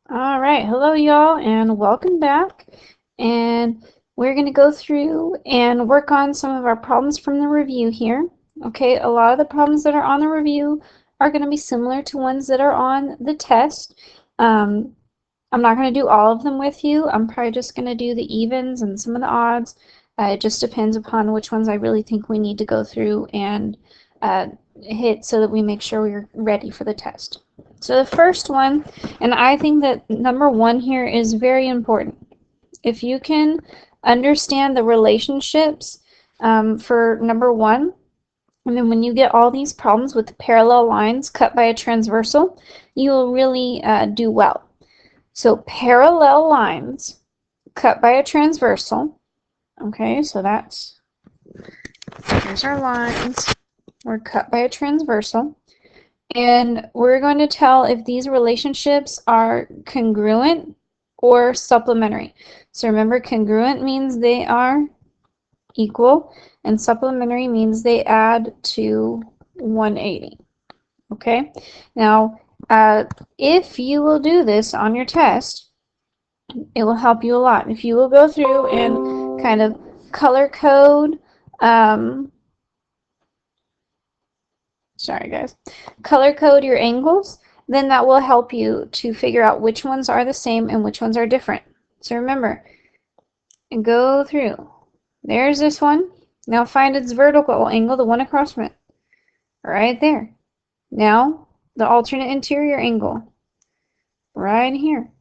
All right, hello y'all and welcome back. And we're going to go through and work on some of our problems from the review here. Okay, a lot of the problems that are on the review are going to be similar to ones that are on the test. I'm not going to do all of them with you. I'm probably just going to do the evens and some of the odds. It just depends upon which ones I really think we need to go through and hit so that we make sure we're ready for the test. So the first one, and I think that number one here is very important. If you can understand the relationships for number one, and then when you get all these problems with the parallel lines cut by a transversal, you will really do well. So parallel lines cut by a transversal. Okay, so here's our lines. We're cut by a transversal. And we're going to tell if these relationships are congruent or supplementary. So remember, congruent means they are equal, and supplementary means they add to 180. Okay? Now, if you will do this on your test, it will help you a lot. If you will go through and kind of color code, color code your angles, then that will help you to figure out which ones are the same and which ones are different. So remember, and go through. There's this one. Now find its vertical angle, the one across from it. Right there. Now the alternate interior angle. Right here.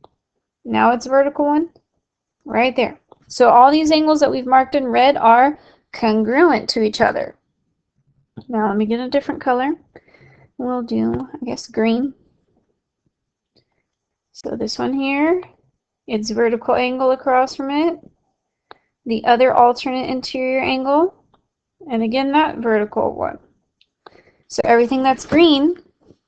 Now its vertical one. Right there. So all these angles that we've marked in red are congruent to each other. Now let me get a different color. We'll do, I guess, green. So this one here, its vertical angle across from it, the other alternate interior angle, and again that vertical one. So everything that's green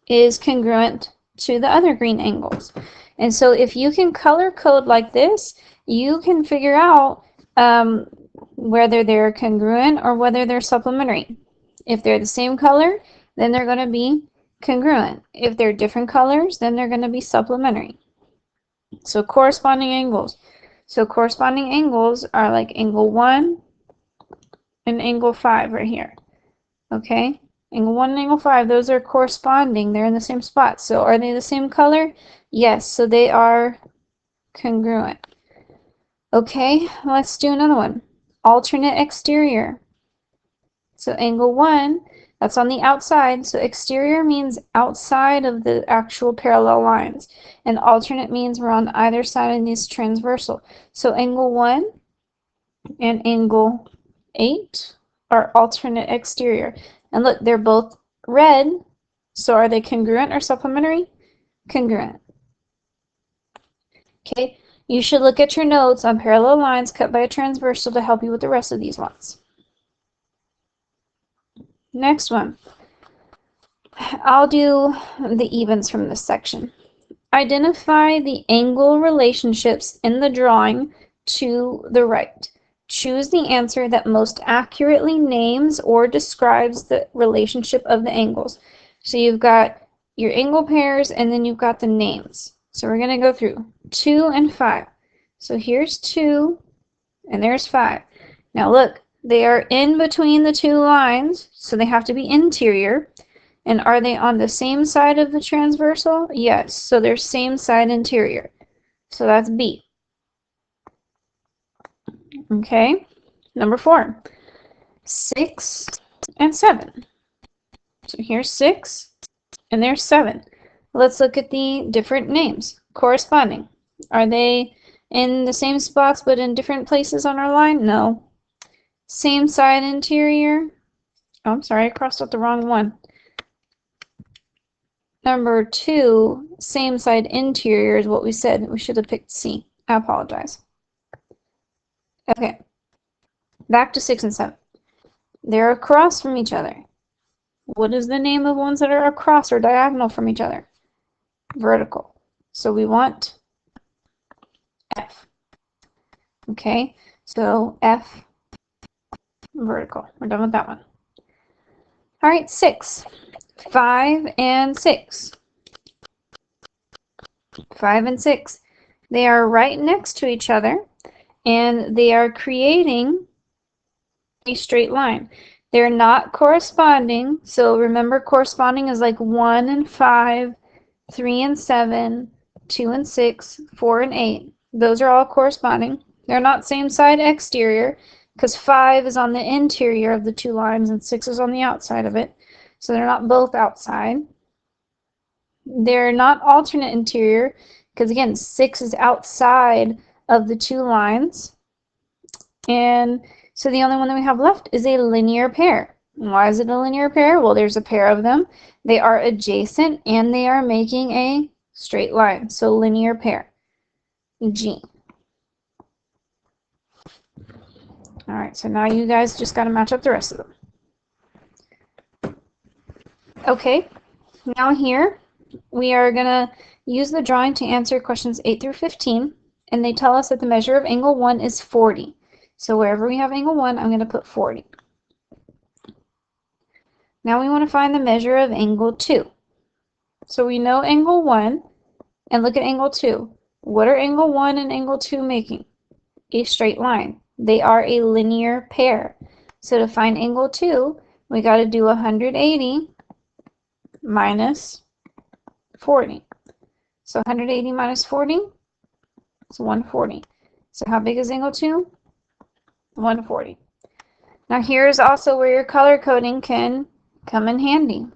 is congruent to the other green angles. And so if you can color code like this, you can figure out whether they're congruent or whether they're supplementary. If they're the same color, then they're going to be congruent. If they're different colors, then they're going to be supplementary. So corresponding angles. So corresponding angles are like angle 1 and angle 5 right here. Okay? Angle 1 and angle 5, those are corresponding. They're in the same spot. So are they the same color? Yes, so they are congruent. Okay, let's do another one. Alternate exterior. So angle 1, that's on the outside. So exterior means outside of the actual parallel lines. And alternate means we're on either side of this transversal. So angle 1 and angle 8 are alternate exterior. And look, they're both red. So are they congruent or supplementary? Congruent. Okay, you should look at your notes on parallel lines cut by a transversal to help you with the rest of these ones. Next one. I'll do the evens from this section. Identify the angle relationships in the drawing to the right. Choose the answer that most accurately names or describes the relationship of the angles. So you've got your angle pairs and then you've got the names. So we're going to go through 2 and 5. So here's 2 and there's 5. Now look, they are in between the two lines, so they have to be interior. And are they on the same side of the transversal? Yes, so they're same side interior. So that's B. Okay, number 4. 6 and 7. So here's 6 and there's 7. Let's look at the different names corresponding. Are they in the same spots but in different places on our line? No. Same side interior. Oh, I'm sorry, I crossed out the wrong one. Number 2, same side interior is what we said. We should have picked C. I apologize. Okay, back to 6 and 7. They're across from each other. What is the name of ones that are across or diagonal from each other? Vertical. So we want F. Okay, so F vertical. We're done with that one. All right, 6. 5 and 6. 5 and 6. They are right next to each other, and they are creating a straight line. They're not corresponding, so remember corresponding is like 1 and 5, 3 and 7, 2 and 6, 4 and 8. Those are all corresponding. They're not same side exterior because 5 is on the interior of the two lines and 6 is on the outside of it. So they're not both outside. They're not alternate interior because again 6 is outside of the two lines. And so the only one that we have left is a linear pair. Why is it a linear pair? Well, there's a pair of them. They are adjacent and they are making a straight line. So linear pair. G. All right, so now you guys just got to match up the rest of them. Okay, now here we are going to use the drawing to answer questions 8 through 15, and they tell us that the measure of angle 1 is 40. So wherever we have angle 1, I'm going to put 40. Now we want to find the measure of angle 2. So we know angle 1, and look at angle 2. What are angle 1 and angle 2 making? A straight line. They are a linear pair. So to find angle 2, we got to do 180 minus 40. So 180 minus 40 is 140. So how big is angle 2? 140. Now here's also where your color coding can come in handy.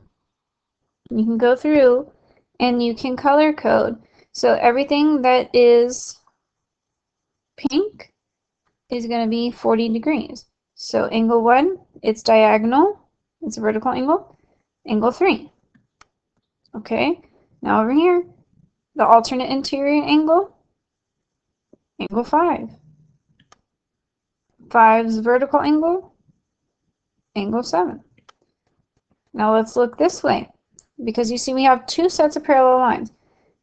You can go through and you can color code. So everything that is pink is going to be 40 degrees. So angle 1, it's diagonal, it's a vertical angle. Angle 3. Okay, now over here, the alternate interior angle, angle 5. 5's vertical angle, angle 7. Now let's look this way, because you see we have two sets of parallel lines.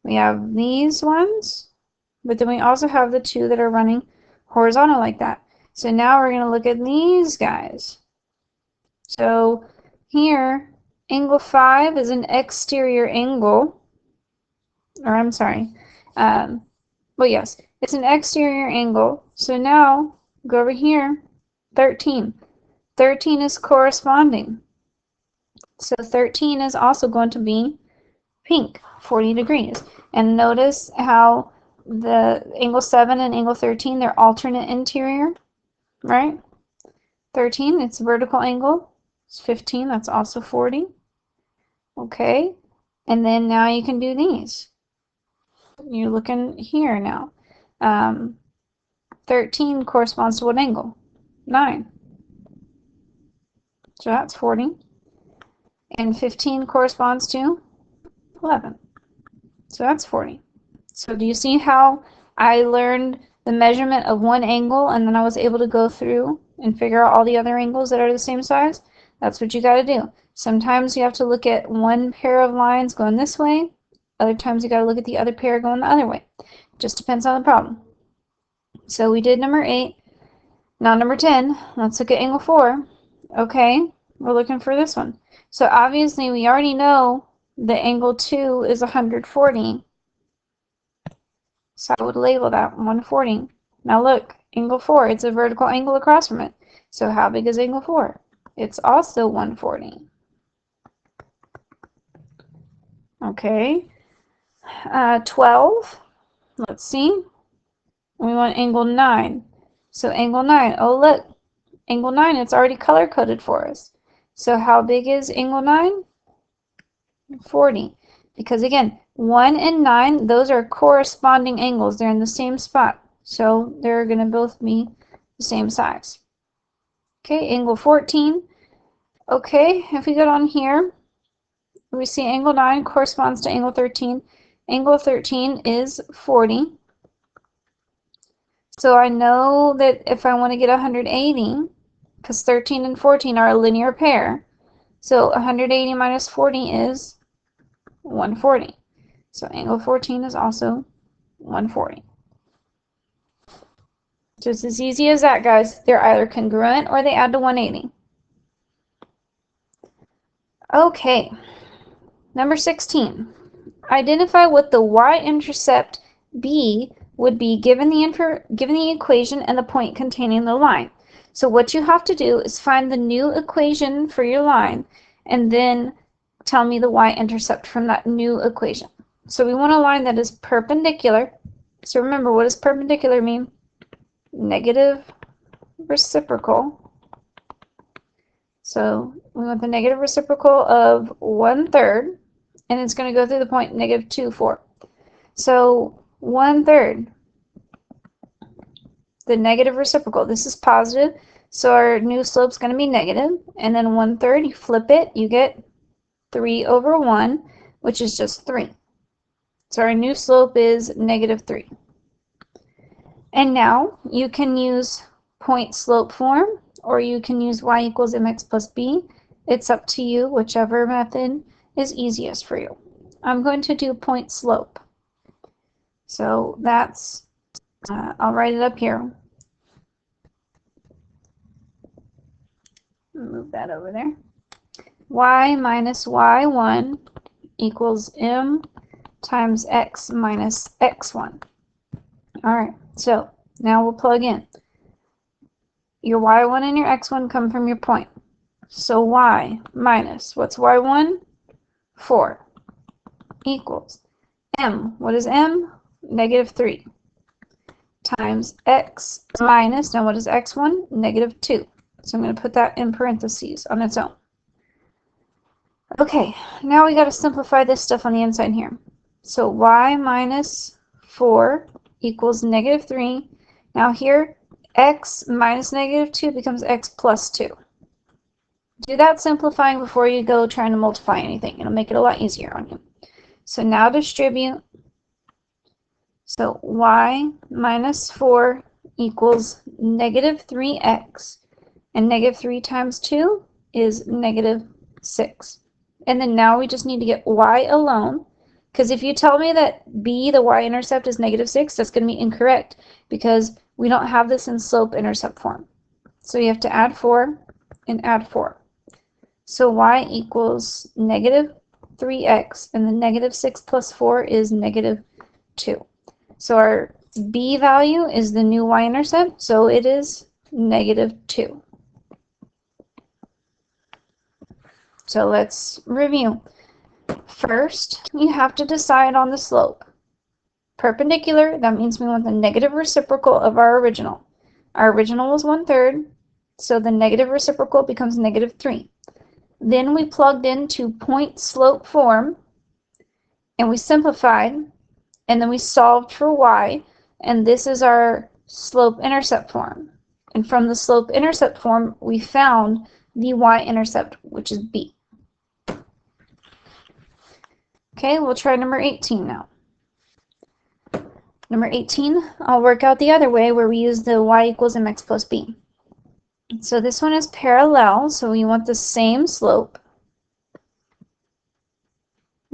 We have these ones, but then we also have the two that are running horizontal like that. So now we're going to look at these guys. So here, angle 5 is an exterior angle, or I'm sorry, well yes, it's an exterior angle. So now, go over here, 13. 13 is corresponding. So 13 is also going to be pink, 40 degrees. And notice how the angle 7 and angle 13, they're alternate interior, right? 13, it's vertical angle. It's 15, that's also 40. Okay, and then now you can do these. You're looking here now. 13 corresponds to what angle? 9. So that's 40. And 15 corresponds to 11. So that's 40. So do you see how I learned the measurement of one angle and then I was able to go through and figure out all the other angles that are the same size? That's what you got to do. Sometimes you have to look at one pair of lines going this way. Other times you got to look at the other pair going the other way. Just depends on the problem. So we did number 8. Now number 10, let's look at angle 4. Okay, we're looking for this one. So obviously we already know the angle 2 is 140. So I would label that 140. Now look, angle 4, it's a vertical angle across from it. So how big is angle 4? It's also 140. Okay, 12, let's see. We want angle 9. So angle 9, oh look, angle 9, it's already color coded for us. So how big is angle 9? 40. Because again, 1 and 9, those are corresponding angles. They're in the same spot. So they're going to both be the same size. Okay, angle 14. Okay, if we go on here, we see angle 9 corresponds to angle 13. Angle 13 is 40. So I know that if I want to get 180, because 13 and 14 are a linear pair, so 180 minus 40 is 140. So angle 14 is also 140. Just as easy as that, guys. They're either congruent or they add to 180. Okay, number 16. identify what the y-intercept b would be given the equation and the point containing the line. So what you have to do is find the new equation for your line and then tell me the y-intercept from that new equation. So we want a line that is perpendicular. So remember, what does perpendicular mean? Negative reciprocal. So we want the negative reciprocal of 1/3, and it's going to go through the point -2, 4. So 1/3, the negative reciprocal, this is positive, so our new slope is going to be negative, and then 1/3, you flip it, you get 3/1, which is just 3. So our new slope is -3. And now you can use point slope form, or you can use y equals mx plus b. It's up to you, whichever method is easiest for you. I'm going to do point slope. So that's, I'll write it up here. Move that over there. Y minus y1 equals m times x minus x1. All right, so now we'll plug in. Your y1 and your x1 come from your point. So y minus, what's y1? 4 equals m. What is m? -3 times x minus, now what is x1? -2. So I'm going to put that in parentheses on its own. Okay, now we got to simplify this stuff on the inside here. So y minus 4 equals -3. Now here, x minus -2 becomes x plus 2. Do that simplifying before you go trying to multiply anything. It'll make it a lot easier on you. So now distribute. So y minus 4 equals -3x. And -3 times 2 is -6. And then now we just need to get y alone. Because if you tell me that b, the y-intercept, is -6, that's going to be incorrect. Because we don't have this in slope-intercept form. So you have to add 4 and add 4. So y equals -3x, and then -6 plus 4 is -2. So our b value is the new y-intercept, so it is -2. So let's review. First, you have to decide on the slope. Perpendicular, that means we want the negative reciprocal of our original. Our original was 1/3, so the negative reciprocal becomes -3. Then we plugged into point slope form, and we simplified, and then we solved for y, and this is our slope-intercept form. And from the slope-intercept form, we found the y-intercept, which is b. Okay, we'll try number 18 now. Number 18, I'll work out the other way where we use the y equals mx plus b. So this one is parallel, so we want the same slope.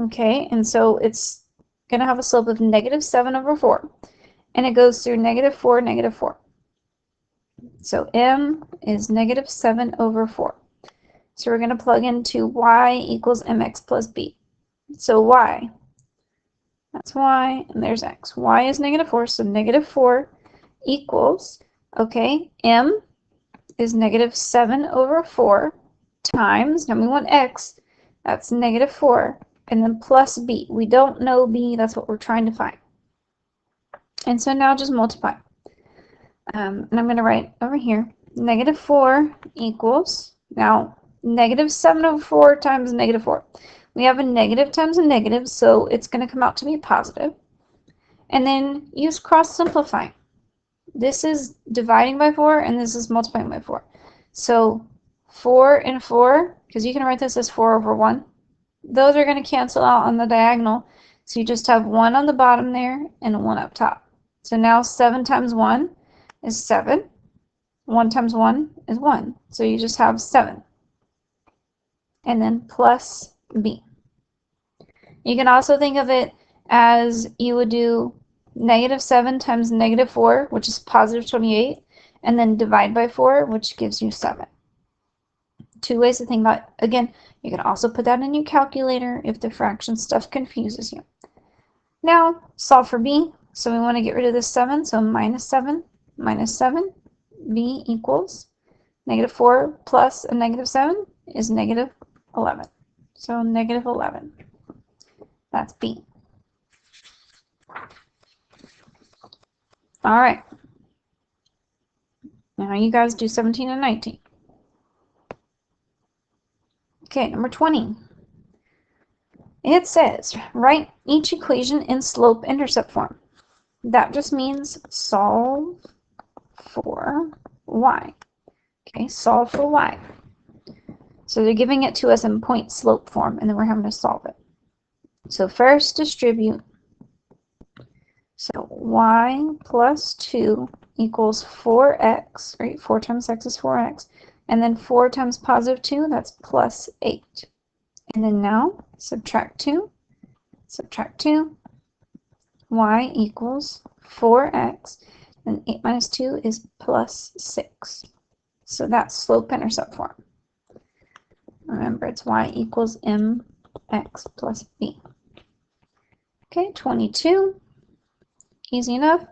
Okay, and so it's going to have a slope of -7/4. And it goes through -4, -4. So m is -7/4. So we're going to plug into y equals mx plus b. So y, that's y, and there's x. Y is -4, so -4 equals, okay, m is -7/4 times, now we want x, that's -4, and then plus b. We don't know b, that's what we're trying to find. And so now just multiply. And I'm going to write over here, -4 equals, now -7/4 times -4. We have a negative times a negative, so it's going to come out to be positive. And then use cross simplifying. This is dividing by 4, and this is multiplying by 4. So 4 and 4, because you can write this as 4/1. Those are going to cancel out on the diagonal, so you just have 1 on the bottom there and 1 up top. So now 7 times 1 is 7. 1 times 1 is 1. So you just have 7. And then plus b. You can also think of it as you would do -7 times -4, which is +28, and then divide by 4, which gives you 7. Two ways to think about it. Again, you can also put that in your calculator if the fraction stuff confuses you. Now solve for b. So we want to get rid of this 7. So minus 7 minus 7. b equals negative 4 plus a negative 7 is negative 11. So negative 11. That's b. All right. Now you guys do 17 and 19. Okay, number 20. It says, write each equation in slope-intercept form. That just means solve for y. Okay, solve for y. So they're giving it to us in point slope form, and then we're having to solve it. So first distribute. So y plus 2 equals 4x, right? 4 times x is 4x. And then 4 times positive 2, that's plus 8. And then now subtract 2, y equals 4x, and 8 minus 2 is plus 6. So that's slope-intercept form. Remember, it's y equals mx plus b. Okay, 22. Easy enough.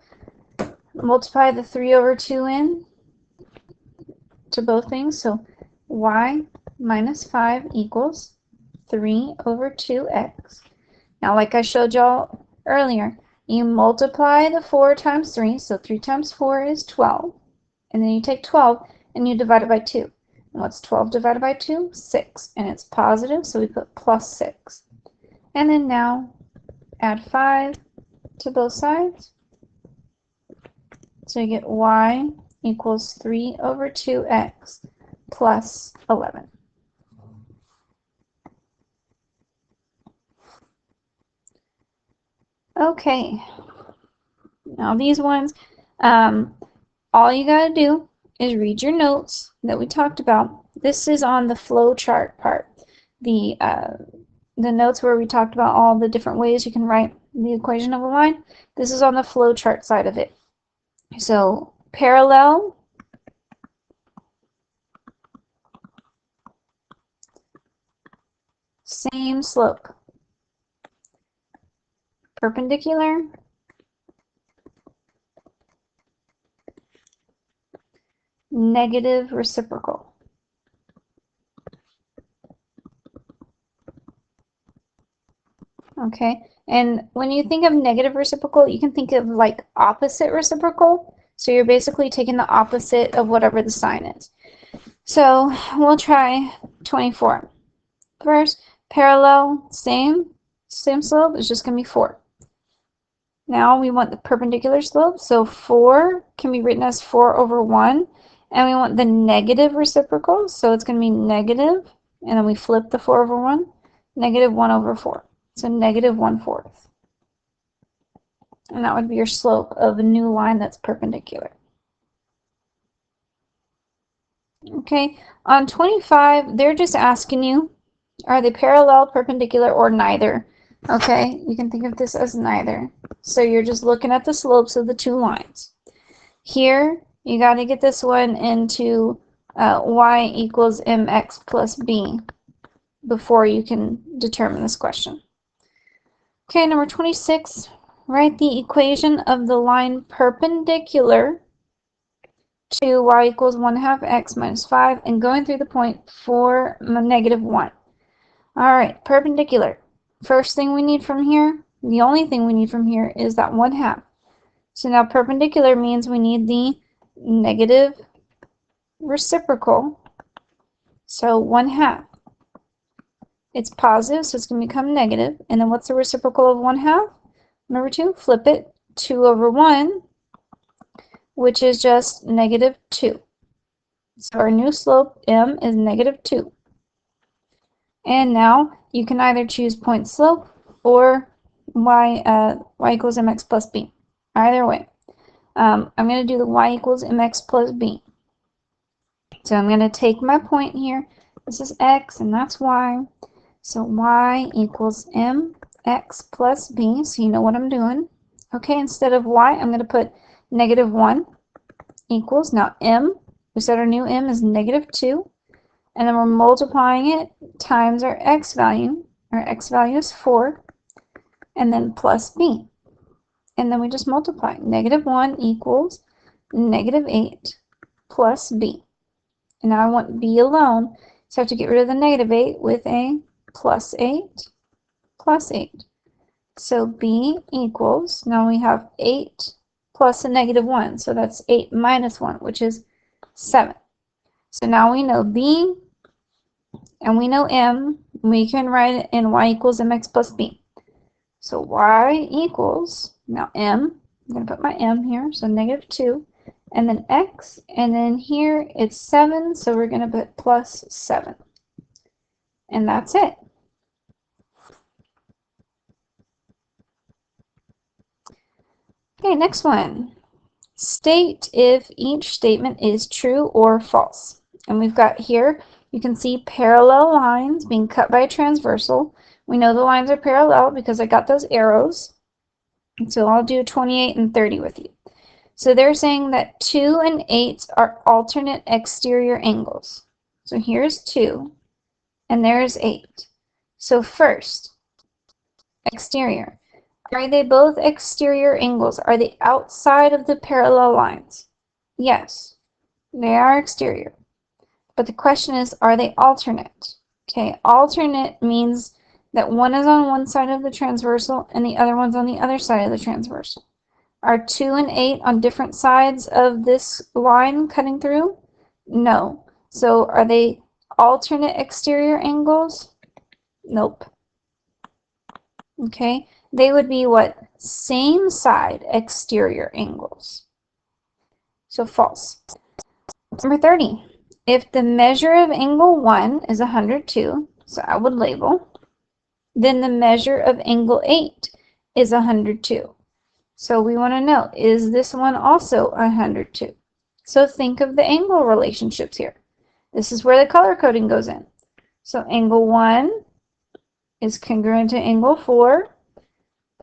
Multiply the 3 over 2 in to both things. So y minus 5 equals 3 over 2x. Now, like I showed y'all earlier, you multiply the 4 times 3. So 3 times 4 is 12. And then you take 12 and you divide it by 2. And what's 12 divided by 2? 6. And it's positive, so we put plus 6. And then now add 5 to both sides. So you get y equals 3 over 2x plus 11. Okay, now these ones, all you gotta do is read your notes that we talked about. This is on the flow chart part. The notes where we talked about all the different ways you can write the equation of a line. This is on the flow chart side of it. So parallel, same slope. Perpendicular, negative reciprocal. Okay, and when you think of negative reciprocal, you can think of like opposite reciprocal. So you're basically taking the opposite of whatever the sign is. So we'll try 24. First, parallel, same slope, it's just going to be 4. Now we want the perpendicular slope, so 4 can be written as 4 over 1. And we want the negative reciprocal, so it's going to be negative, and then we flip the 4 over 1, negative 1 over 4. So negative 1/4. And that would be your slope of a new line that's perpendicular. Okay, on 25, they're just asking you, are they parallel, perpendicular, or neither? Okay, you can think of this as neither. So you're just looking at the slopes of the two lines. Here, you got to get this one into y equals mx plus b before you can determine this question. Okay, number 26, write the equation of the line perpendicular to y equals 1/2 x minus 5 and going through the point 4 negative 1. All right, perpendicular. First thing we need from here, the only thing we need from here is that 1/2. So now perpendicular means we need the negative reciprocal. So 1/2. It's positive, so it's going to become negative. And then what's the reciprocal of 1/2? Number 2, flip it. 2 over 1, which is just negative 2. So our new slope, m, is negative 2. And now you can either choose point slope or y equals mx plus b. Either way. I'm going to do the y equals mx plus b. So I'm going to take my point here. This is x and that's y. So y equals mx plus b. So you know what I'm doing. Okay, instead of y, I'm going to put negative 1 equals. Now m, we said our new m is negative 2. And then we're multiplying it times our x value. Our x value is 4. and then plus b. And then we just multiply. -1 equals -8 plus b. And now I want b alone, so I have to get rid of the -8 with a +8 plus 8. So b equals, now we have 8 plus a -1, so that's 8 minus 1, which is 7. So now we know b and we know m. We can write it in y equals mx plus b. So y equals, now m, I'm going to put my m here, so -2, and then x, and then here it's 7, so we're going to put plus 7. And that's it. Okay, next one. State if each statement is true or false. And we've got here, you can see parallel lines being cut by a transversal. We know the lines are parallel because I got those arrows. And so I'll do 28 and 30 with you. So they're saying that 2 and 8 are alternate exterior angles. So here's 2 and there's 8. So first, exterior. Are they both exterior angles? Are they outside of the parallel lines? Yes, they are exterior. But the question is, are they alternate? Okay, alternate means that one is on one side of the transversal and the other one's on the other side of the transversal. Are 2 and 8 on different sides of this line cutting through? No. So are they alternate exterior angles? Nope. Okay, they would be what? Same side exterior angles. So false. Number 30. If the measure of angle 1 is 102, so I would label, then the measure of angle 8 is 102. So we want to know, is this one also 102? So think of the angle relationships here. This is where the color coding goes in. So angle 1 is congruent to angle 4.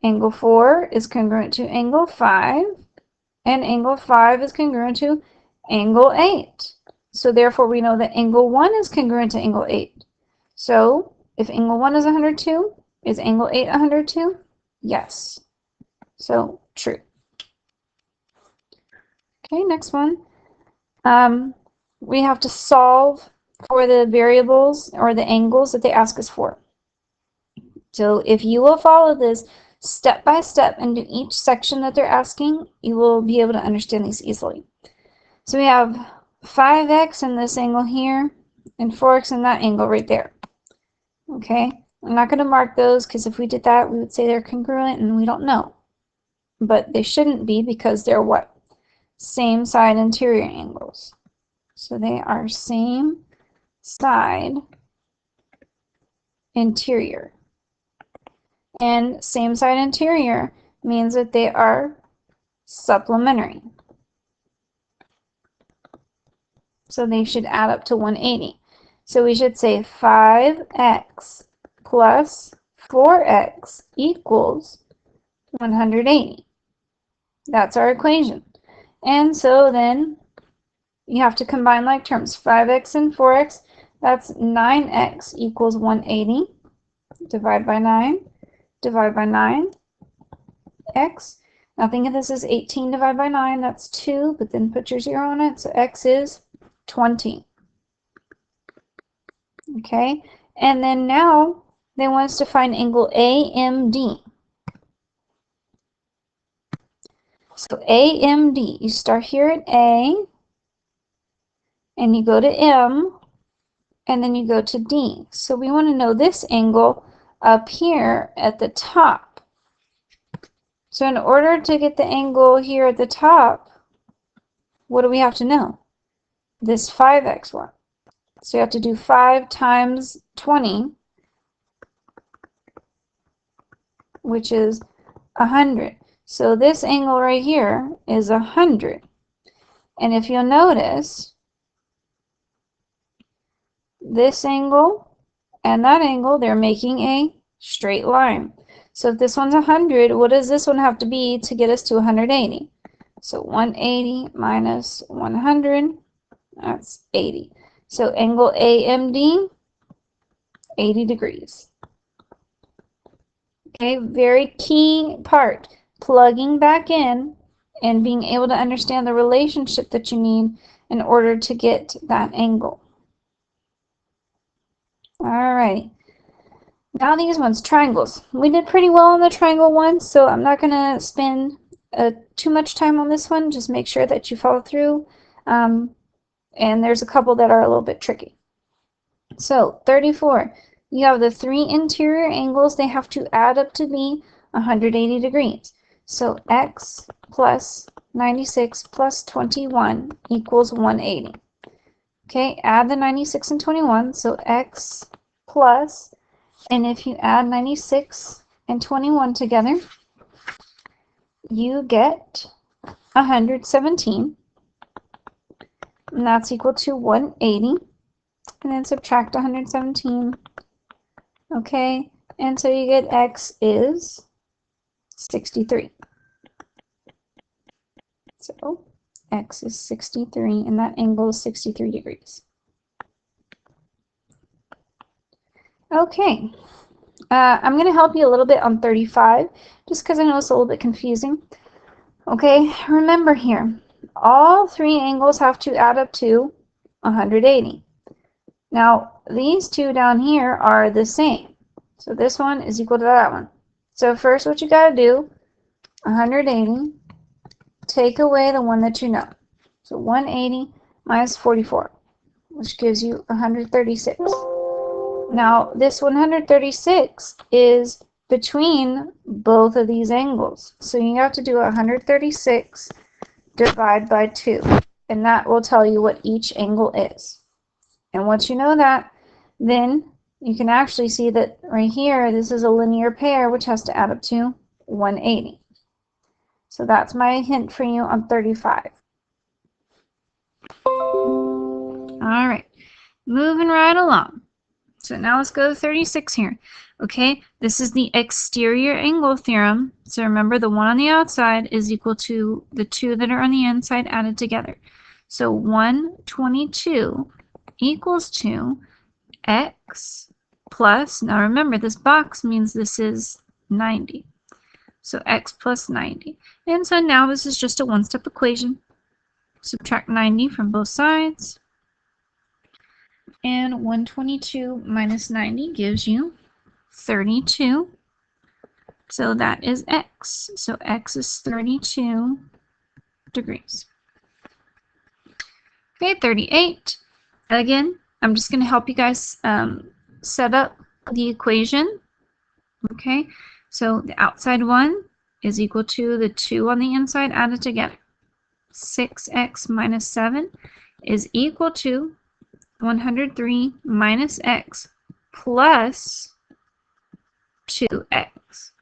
Angle 4 is congruent to angle 5. And angle 5 is congruent to angle 8. So therefore we know that angle 1 is congruent to angle 8. So if angle 1 is 102, is angle 8 102? Yes. So true. Okay, next one. We have to solve for the variables or the angles that they ask us for. So if you will follow this step by step and do each section that they're asking, you will be able to understand these easily. So we have 5x in this angle here and 4x in that angle right there. Okay, I'm not going to mark those because if we did that, we would say they're congruent and we don't know. But they shouldn't be because they're what? Same side interior angles. So they are same side interior. And same side interior means that they are supplementary. So they should add up to 180. So we should say 5x plus 4x equals 180. That's our equation. And so then you have to combine like terms. 5x and 4x, that's 9x equals 180. Divide by 9. Divide by 9. X. Now think of this as 18 divided by 9. That's 2, but then put your 0 on it. So x is 20. Okay. And then now they want us to find angle AMD. So AMD, you start here at A, and you go to M, and then you go to D. So we want to know this angle up here at the top. So in order to get the angle here at the top, what do we have to know? This 5x one. So you have to do 5 times 20, which is 100. So this angle right here is 100. And if you'll notice, this angle and that angle, they're making a straight line. So if this one's 100, what does this one have to be to get us to 180? So 180 minus 100, that's 80. So angle AMD, 80 degrees. Okay, very key part. Plugging back in and being able to understand the relationship that you need in order to get that angle. Alright, now these ones, triangles. We did pretty well on the triangle one, so I'm not going to spend too much time on this one. Just make sure that you follow through. And there's a couple that are a little bit tricky. So 34, you have the three interior angles. They have to add up to be 180 degrees. So x plus 96 plus 21 equals 180. Okay, add the 96 and 21, so x plus, and if you add 96 and 21 together, you get 117, and that's equal to 180, and then subtract 117, okay, and so you get x is 63. So x is 63, and that angle is 63 degrees. Okay, I'm going to help you a little bit on 35, just because I know it's a little bit confusing. Okay, remember here, all three angles have to add up to 180. Now, these two down here are the same. So this one is equal to that one. So first what you got to do, 180, take away the one that you know. So 180 minus 44, which gives you 136. Now, this 136 is between both of these angles. So you have to do 136 divided by 2, and that will tell you what each angle is. And once you know that, then you can actually see that right here, this is a linear pair, which has to add up to 180. So that's my hint for you on 35. All right, moving right along. So now let's go to 36 here. Okay, this is the exterior angle theorem. So remember, the one on the outside is equal to the two that are on the inside added together. So 122 equals to x plus, now remember, this box means this is 90. So x plus 90. And so now this is just a one-step equation. Subtract 90 from both sides. And 122 minus 90 gives you 32. So that is x. So x is 32 degrees. Okay, 38. Again, I'm just going to help you guys set up the equation. Okay, so the outside one is equal to the 2 on the inside added together. 6x minus 7 is equal to 103 minus x plus 2x.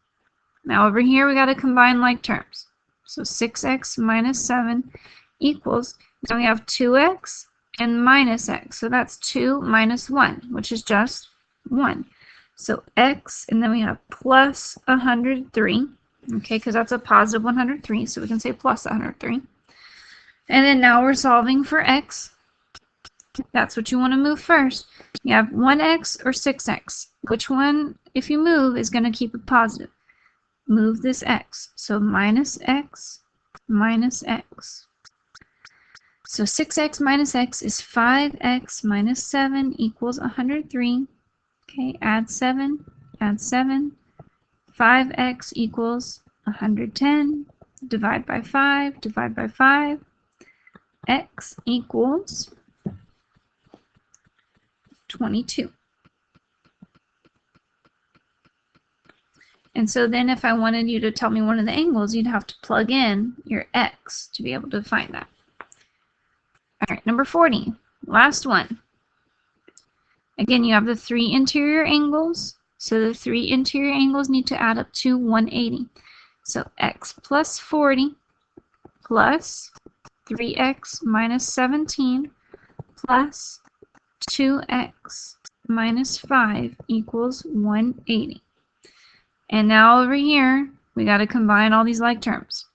Now over here we got to combine like terms. So 6x minus 7 equals, now we have 2x and minus x. So that's 2 minus 1, which is just 1. So x, and then we have plus 103, okay, because that's a positive 103, so we can say plus 103. And then now we're solving for x. That's what you want to move first. You have 1x or 6x. Which one, if you move, is going to keep it positive? Move this x. So minus x minus x. So 6x minus x is 5x minus 7 equals 103. Okay, add 7, add 7. 5x equals 110. Divide by 5, divide by 5. X equals 22. And so then if I wanted you to tell me one of the angles, you'd have to plug in your x to be able to find that. All right, number 40, last one. Again, you have the three interior angles. So the three interior angles need to add up to 180. So x plus 40 plus 3x minus 17 plus 2x minus 5 equals 180. And now over here, we got to combine all these like terms.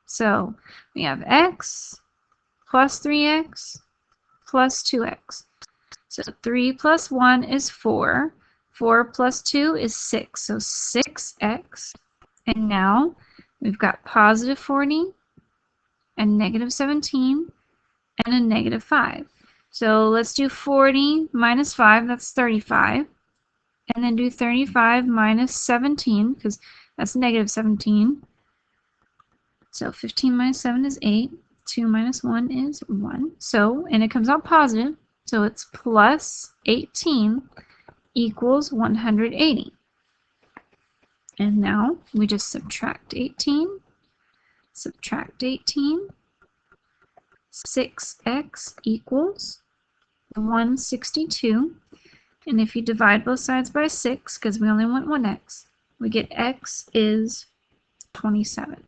So we have x plus 3x plus 2x. So 3 plus 1 is 4. 4 plus 2 is 6, so 6x. And now we've got positive 40 and negative 17 and a negative 5. So let's do 40 minus 5, that's 35. And then do 35 minus 17, because that's negative 17. So 15 minus 7 is 8. 2 minus 1 is 1. So, and it comes out positive, so it's plus 18 equals 180. And now we just subtract 18, 6x equals 162. And if you divide both sides by 6, because we only want 1x, we get x is 27.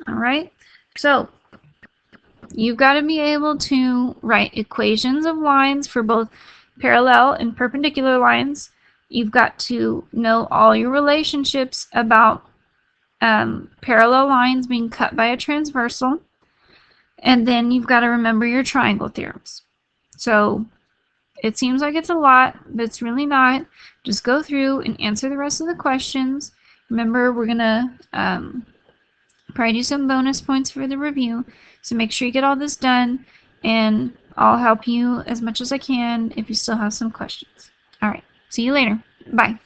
All right, so you've got to be able to write equations of lines for both parallel and perpendicular lines. You've got to know all your relationships about parallel lines being cut by a transversal. And then you've got to remember your triangle theorems. So it seems like it's a lot, but it's really not. Just go through and answer the rest of the questions. Remember, we're going to probably do some bonus points for the review. So make sure you get all this done, and I'll help you as much as I can if you still have some questions. All right, see you later. Bye.